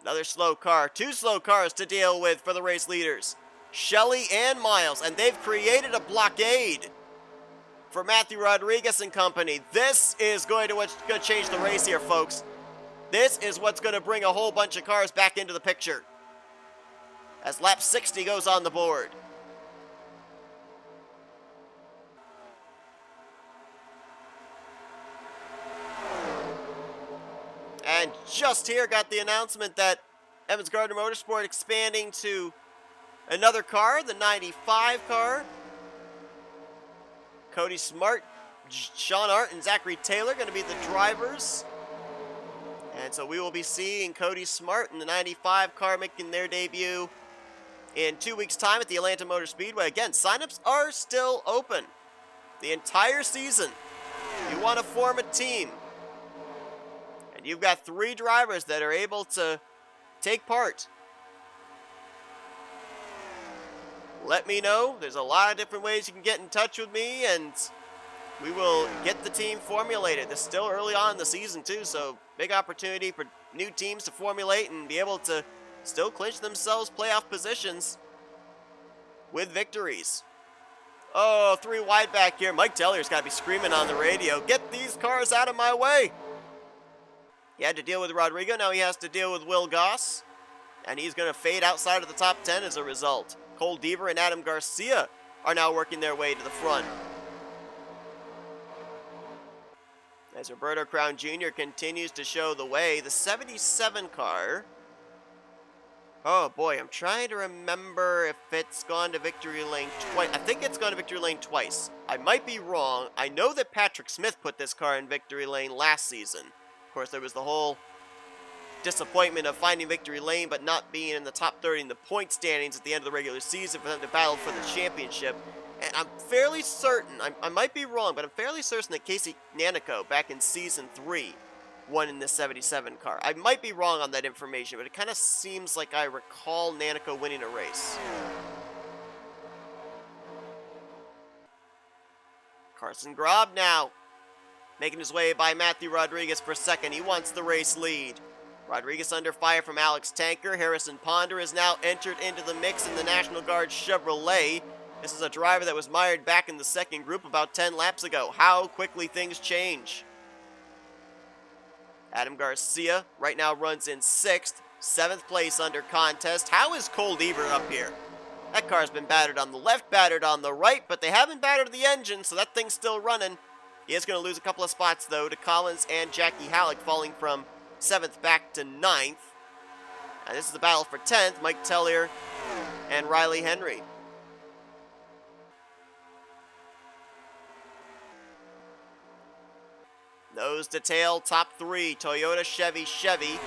Another slow car. 2 slow cars to deal with for the race leaders. Shelley and Miles, and they've created a blockade for Matthew Rodriguez and company. This is going to change the race here, folks. This is what's going to bring a whole bunch of cars back into the picture as lap 60 goes on the board. just here got the announcement that Evans Gardner Motorsport expanding to another car, the 95 car. Cody Smart, Sean Art, and Zachary Taylor going to be the drivers. And so we will be seeing Cody Smart and the 95 car making their debut in 2 weeks' time at the Atlanta Motor Speedway. Again, signups are still open the entire season. You want to form a team, and you've got 3 drivers that are able to take part. Let me know. There's a lot of different ways you can get in touch with me, and we will get the team formulated. It's still early on in the season, too, so big opportunity for new teams to formulate and be able to still clinch themselves playoff positions with victories. Oh, 3 wide back here. Mike Tellier's got to be screaming on the radio, "Get these cars out of my way!" He had to deal with Rodrigo. Now he has to deal with Will Goss, and he's going to fade outside of the top 10 as a result. Cole Deaver and Adam Garcia are now working their way to the front. As Roberto Crown Jr. continues to show the way, the 77 car. Oh boy, I'm trying to remember if it's gone to victory lane twice. I think it's gone to victory lane twice. I might be wrong. I know that Patrick Smith put this car in victory lane last season. Of course, there was the whole disappointment of finding victory lane but not being in the top 30 in the point standings at the end of the regular season for them to battle for the championship. And I'm fairly certain, I might be wrong, but I'm fairly certain that Casey Nanico back in season 3 won in the 77 car. I might be wrong on that information, but it kind of seems like I recall Nanico winning a race. Carson Grob now making his way by Matthew Rodriguez for second. He wants the race lead. Rodriguez under fire from Alex Tanker. Harrison Ponder is now entered into the mix in the National Guard Chevrolet. This is a driver that was mired back in the second group about 10 laps ago. How quickly things change. Adam Garcia right now runs in 6th, 7th place under contest. How is Cole Deaver up here? That car's been battered on the left, battered on the right, but they haven't battered the engine, so that thing's still running. He is going to lose a couple of spots, though, to Collins and Jackie Halleck, falling from 7th back to 9th. And this is the battle for 10th, Mike Tellier and Riley Henry. Nose to tail, top 3, Toyota, Chevy.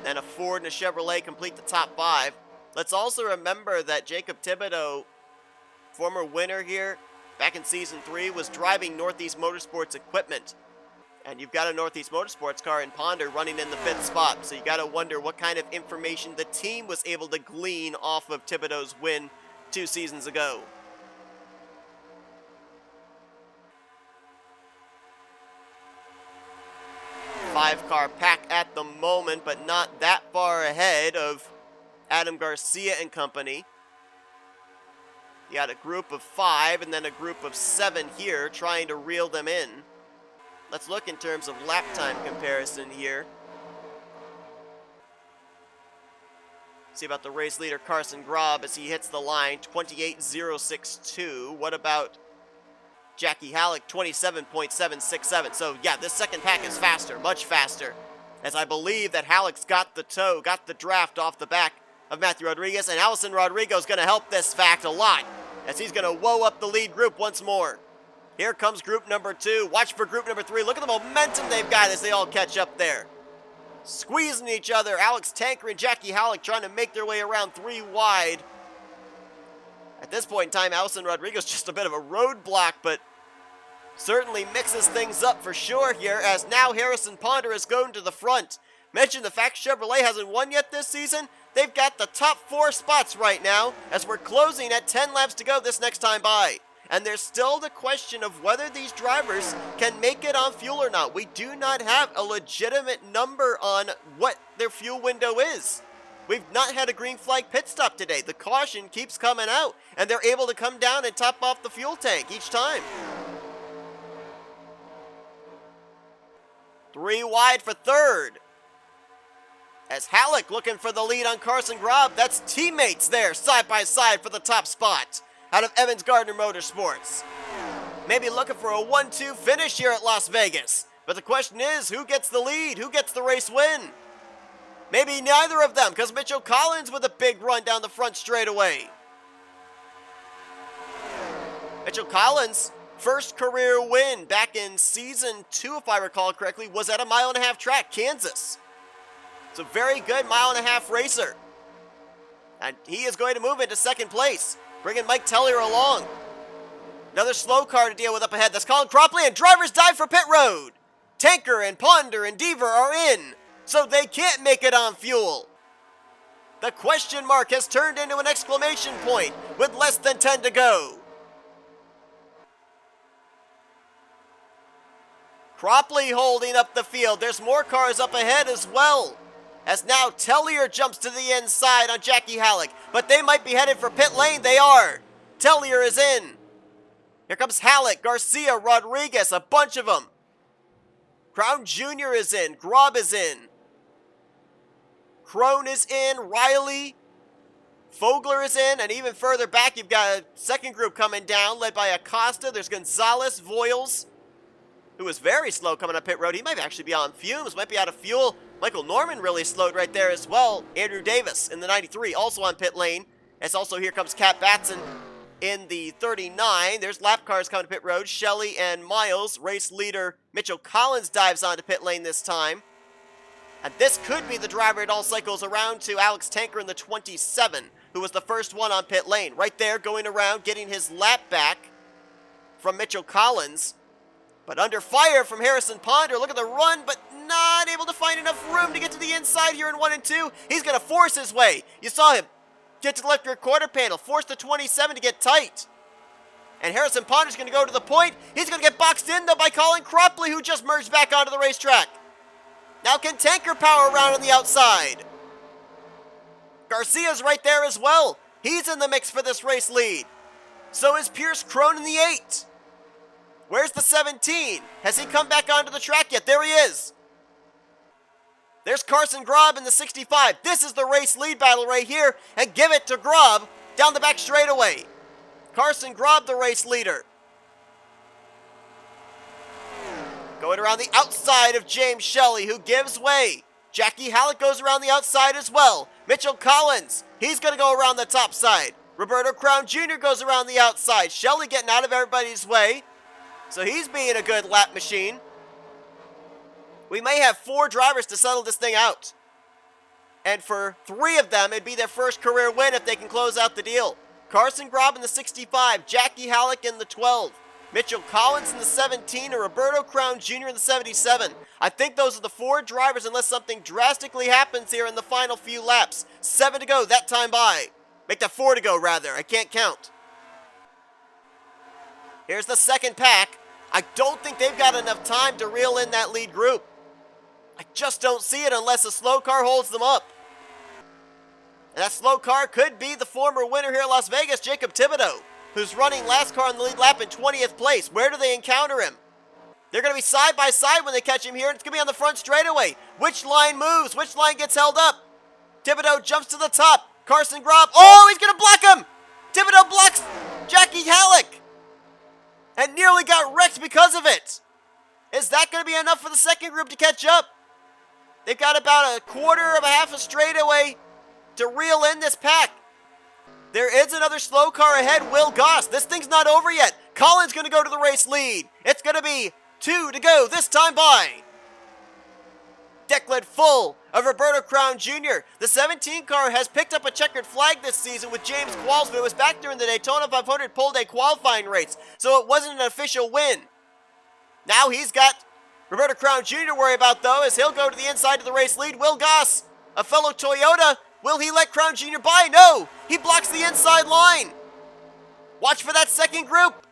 Then a Ford and a Chevrolet complete the top 5. Let's also remember that Jacob Thibodeau, former winner here back in season 3, was driving Northeast Motorsports equipment. And you've got a Northeast Motorsports car in Ponder running in the 5th spot. So you got to wonder what kind of information the team was able to glean off of Thibodeau's win 2 seasons ago. Five-car pack at the moment, but not that far ahead of Adam Garcia and company. You got a group of 5 and then a group of 7 here trying to reel them in. Let's look in terms of lap time comparison here. See about the race leader Carson Grob as he hits the line, 28.062. What about Jackie Halleck, 27.767. So yeah, this second pack is faster, much faster, as I believe that Halleck's got the tow, got the draft off the back of Matthew Rodriguez, and Allison Rodrigo is going to help this fact a lot, as he's going to woe up the lead group once more. Here comes group number 2. Watch for group number 3. Look at the momentum they've got as they all catch up there. Squeezing each other. Alex Tanker and Jackie Halleck trying to make their way around 3 wide. At this point in time, Allison Rodrigo's just a bit of a roadblock, but certainly mixes things up for sure here, as now Harrison Ponder is going to the front. Mention the fact Chevrolet hasn't won yet this season. They've got the top 4 spots right now, as we're closing at 10 laps to go this next time by. And there's still the question of whether these drivers can make it on fuel or not. We do not have a legitimate number on what their fuel window is. We've not had a green flag pit stop today. The caution keeps coming out, and they're able to come down and top off the fuel tank each time. 3 wide for 3rd. As Halleck looking for the lead on Carson Grob. That's teammates there, side by side for the top spot out of Evans Gardner Motorsports. Maybe looking for a 1-2 finish here at Las Vegas. But the question is, who gets the lead? Who gets the race win? Maybe neither of them, because Mitchell Collins with a big run down the front straightaway. Mitchell Collins, first career win back in Season 2, if I recall correctly, was at a 1.5-mile track, Kansas. It's a very good 1.5-mile racer. And he is going to move into second place, bringing Mike Tellier along. Another slow car to deal with up ahead. That's Colin Cropley, and drivers dive for pit road. Tanker and Ponder and Deaver are in, so they can't make it on fuel. The question mark has turned into an exclamation point with less than 10 to go. Cropley holding up the field. There's more cars up ahead as well, as now Tellier jumps to the inside on Jackie Halleck, but they might be headed for pit lane. They are. Tellier is in. Here comes Halleck, Garcia, Rodriguez, a bunch of them. Crown Jr. is in. Grob is in. Crone is in. Riley. Fogler is in. And even further back, you've got a second group coming down, led by Acosta. There's Gonzalez, Voiles, who was very slow coming up pit road. He might actually be on fumes, might be out of fuel. Michael Norman really slowed right there as well. Andrew Davis in the 93, also on pit lane. As also here comes Cat Batson in the 39. There's lap cars coming to pit road. Shelley and Miles. Race leader Mitchell Collins dives onto pit lane this time. And this could be the driver it all cycles around to, Alex Tanker in the 27, who was the first one on pit lane. Right there, going around, getting his lap back from Mitchell Collins. But under fire from Harrison Ponder. Look at the run, but not able to find enough room to get to the inside here in 1 and 2. He's going to force his way. You saw him get to the left rear quarter panel, force the 27 to get tight. And Harrison Ponder's going to go to the point. He's going to get boxed in, though, by Colin Cropley, who just merged back onto the racetrack. Now can Tanker power around on the outside? Garcia's right there as well. He's in the mix for this race lead. So is Pierce Crone in the 8. Where's the 17? Has he come back onto the track yet? There he is. There's Carson Grob in the 65. This is the race lead battle right here. And give it to Grob down the back straightaway. Carson Grob, the race leader. Going around the outside of James Shelley, who gives way. Jackie Halleck goes around the outside as well. Mitchell Collins, he's going to go around the top side. Roberto Crown Jr. goes around the outside. Shelley getting out of everybody's way. So he's being a good lap machine. We may have 4 drivers to settle this thing out. And for 3 of them, it'd be their first career win if they can close out the deal. Carson Grob in the 65, Jackie Halleck in the 12, Mitchell Collins in the 17, and Roberto Crown Jr. in the 77. I think those are the 4 drivers unless something drastically happens here in the final few laps. 7 to go, that time by. Make that 4 to go, rather. I can't count. Here's the second pack. I don't think they've got enough time to reel in that lead group. I just don't see it unless a slow car holds them up. And that slow car could be the former winner here at Las Vegas, Jacob Thibodeau, who's running last car on the lead lap in 20th place. Where do they encounter him? They're going to be side by side when they catch him here, and it's going to be on the front straightaway. Which line moves? Which line gets held up? Thibodeau jumps to the top. Carson Grob. Oh, he's going to block him! Thibodeau blocks Jackie Halleck and nearly got wrecked because of it. Is that going to be enough for the second group to catch up? They've got about a quarter of a half a straightaway to reel in this pack. There is another slow car ahead, Will Goss. This thing's not over yet. Colin's going to go to the race lead. It's going to be 2 to go this time by. Deck lid full of Roberto Crown Jr. The 17 car has picked up a checkered flag this season with James Qualls, but it was back during the Daytona 500 pole day qualifying race, so it wasn't an official win. Now he's got Roberto Crown Jr. to worry about, though, as he'll go to the inside of the race lead. Will Goss, a fellow Toyota, will he let Crown Jr. by? No! He blocks the inside line. Watch for that second group.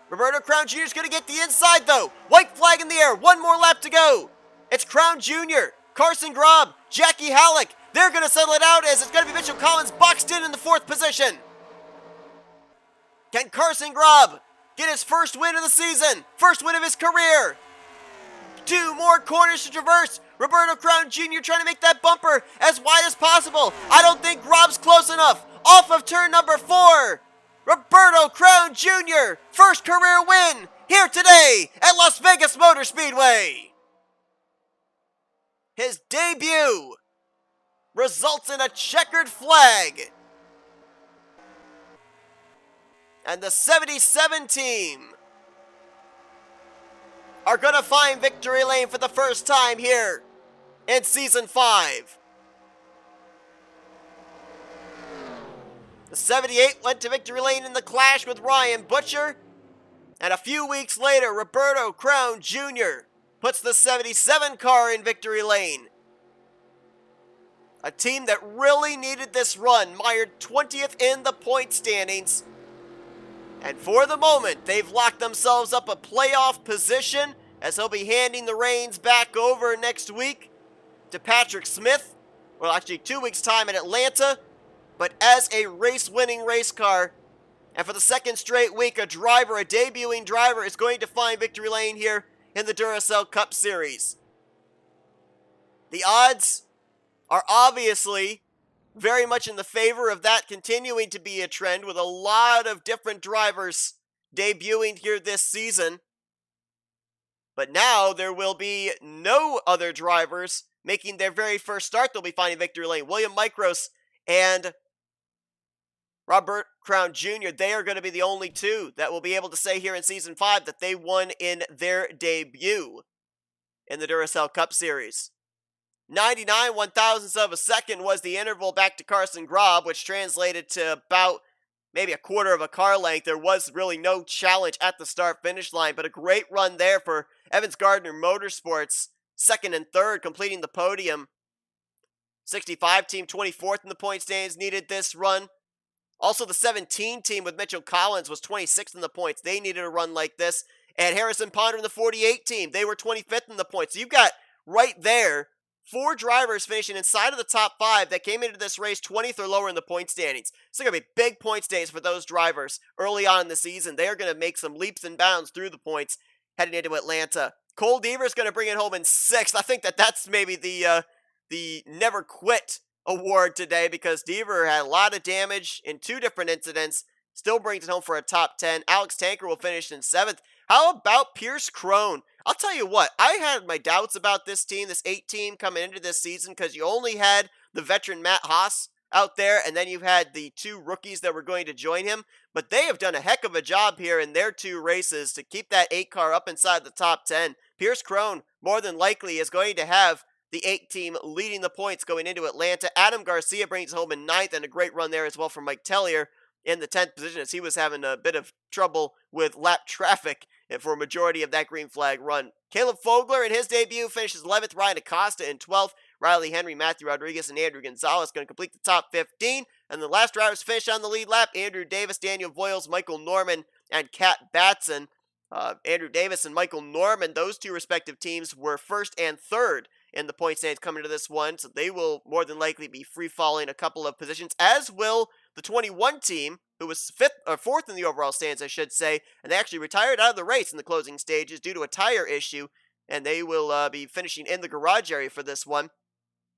Roberto Crown Jr. is going to get the inside, though. White flag in the air. 1 more lap to go. It's Crown Jr., Carson Grob, Jackie Halleck. They're going to settle it out as it's going to be Mitchell Collins boxed in the 4th position. Can Carson Grob get his first win of the season? First win of his career. 2 more corners to traverse. Roberto Crown Jr. trying to make that bumper as wide as possible. I don't think Grob's close enough. Off of turn number 4. Roberto Crown Jr. First career win here today at Las Vegas Motor Speedway. his debut results in a checkered flag. And the 77 team are going to find victory lane for the first time here in Season 5. The 78 went to victory lane in the clash with Ryan Butcher, and a few weeks later, Roberto Crown Jr. puts the 77 car in victory lane. A team that really needed this run, mired 20th in the point standings, and for the moment, they've locked themselves up a playoff position, as he'll be handing the reins back over next week to Patrick Smith. Well, actually 2 weeks' time in Atlanta, but as a race-winning race car. And for the second straight week, a debuting driver, is going to find victory lane here in the Duracell Cup Series. The odds are obviously very much in the favor of that continuing to be a trend, with a lot of different drivers debuting here this season. But now there will be no other drivers making their very first start. They'll be finding victory lane. William Micros and Robert Crown Jr., they are going to be the only two that will be able to say here in Season 5 that they won in their debut in the Duracell Cup Series. 99 one-thousandths of a second was the interval back to Carson Grob, which translated to about maybe a quarter of a car length. There was really no challenge at the start-finish line, but a great run there for Evans Gardner Motorsports, second and third, completing the podium. 65 team, 24th in the point standings, needed this run. Also, the 17 team with Mitchell Collins was 26th in the points. They needed a run like this. And Harrison Ponder and the 48 team, they were 25th in the points. So you've got right there 4 drivers finishing inside of the top 5 that came into this race 20th or lower in the point standings. So going to be big point standings for those drivers early on in the season. They are going to make some leaps and bounds through the points heading into Atlanta. Cole Deaver is going to bring it home in 6th. I think that's maybe the never quit award today, because Deaver had a lot of damage in 2 different incidents, still brings it home for a top 10. Alex Tanker will finish in 7th. How about Pierce Crone? I'll tell you what, I had my doubts about this team, this 8 team coming into this season, because you only had the veteran Matt Haas out there, and then you had the 2 rookies that were going to join him. But they have done a heck of a job here in their 2 races to keep that 8 car up inside the top 10. Pierce Crone, more than likely, is going to have the 8 team leading the points going into Atlanta. Adam Garcia brings it home in 9th, and a great run there as well from Mike Tellier in the 10th position, as he was having a bit of trouble with lap traffic for a majority of that green flag run. Caleb Fogler in his debut finishes 11th. Ryan Acosta in 12th. Riley Henry, Matthew Rodriguez, and Andrew Gonzalez going to complete the top 15. And the last drivers finish on the lead lap: Andrew Davis, Daniel Voiles, Michael Norman, and Kat Batson. Andrew Davis and Michael Norman, those 2 respective teams, were 1st and 3rd in the point standings coming to this one, so they will more than likely be free-falling a couple of positions, as will the 21 team, who was 4th in the overall standings, I should say, and they actually retired out of the race in the closing stages due to a tire issue, and they will be finishing in the garage area for this one.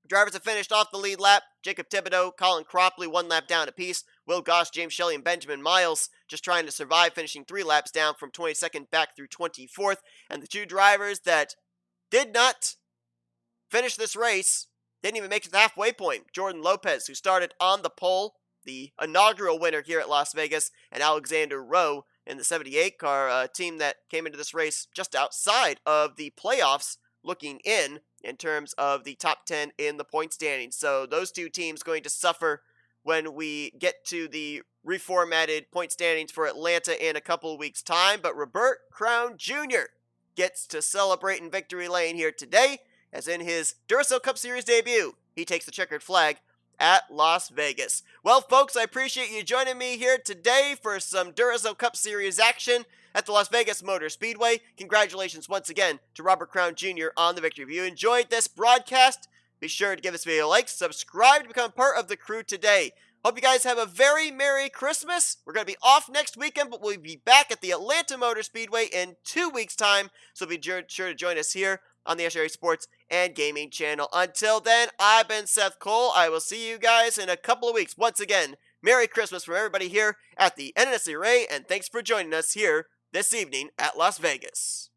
Drivers have finished off the lead lap: Jacob Thibodeau, Colin Cropley, 1 lap down apiece. Will Goss, James Shelley, and Benjamin Miles just trying to survive, finishing 3 laps down from 22nd back through 24th. And the 2 drivers that did not finish this race didn't even make it to the halfway point: Jordan Lopez, who started on the pole, the inaugural winner here at Las Vegas, and Alexander Rowe in the 78 car, a team that came into this race just outside of the playoffs, looking in terms of the top 10 in the point standings. So those 2 teams going to suffer when we get to the reformatted point standings for Atlanta in a couple of weeks' time. But Robert Crown Jr. gets to celebrate in victory lane here today, as in his Duracell Cup Series debut, he takes the checkered flag at Las Vegas. Well, folks, I appreciate you joining me here today for some Duracell Cup Series action at the Las Vegas Motor Speedway. Congratulations once again to Robert Crown Jr. on the victory. If you enjoyed this broadcast, be sure to give this video a like, subscribe to become part of the crew today. Hope you guys have a very Merry Christmas. We're going to be off next weekend, but we'll be back at the Atlanta Motor Speedway in 2 weeks' time, so be sure to join us here on the NNSCRA Sports and Gaming channel. Until then, I've been Seth Cole. I will see you guys in a couple of weeks. Once again, Merry Christmas from everybody here at the NNSCRA, and thanks for joining us here this evening at Las Vegas.